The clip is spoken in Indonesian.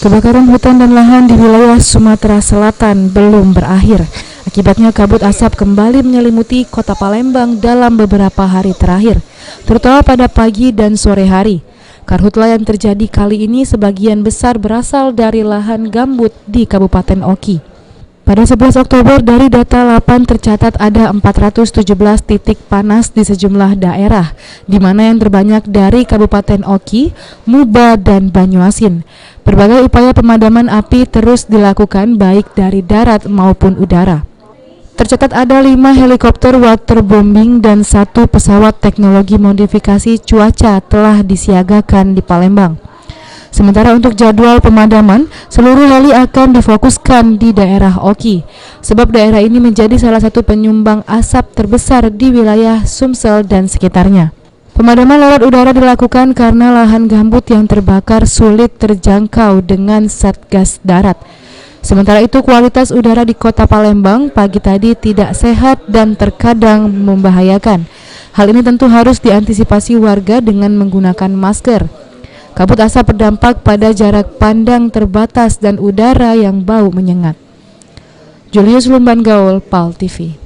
Kebakaran hutan dan lahan di wilayah Sumatera Selatan belum berakhir. Akibatnya kabut asap kembali menyelimuti kota Palembang dalam beberapa hari terakhir, terutama pada pagi dan sore hari. Karhutla yang terjadi kali ini sebagian besar berasal dari lahan gambut di Kabupaten Oki. Pada 11 Oktober dari data LAPAN tercatat ada 417 titik panas di sejumlah daerah, di mana yang terbanyak dari Kabupaten Oki, Muba, dan Banyuasin. Berbagai upaya pemadaman api terus dilakukan baik dari darat maupun udara. Tercatat ada 5 helikopter waterbombing dan 1 pesawat teknologi modifikasi cuaca telah disiagakan di Palembang. Sementara untuk jadwal pemadaman, seluruh heli akan difokuskan di daerah Oki, sebab daerah ini menjadi salah satu penyumbang asap terbesar di wilayah Sumsel dan sekitarnya. Pemadaman lewat udara dilakukan karena lahan gambut yang terbakar sulit terjangkau dengan Satgas Darat. Sementara itu, kualitas udara di kota Palembang pagi tadi tidak sehat dan terkadang membahayakan. Hal ini tentu harus diantisipasi warga dengan menggunakan masker. Kabut asap berdampak pada jarak pandang terbatas dan udara yang bau menyengat. Julius Lumban Gaul, PAL TV.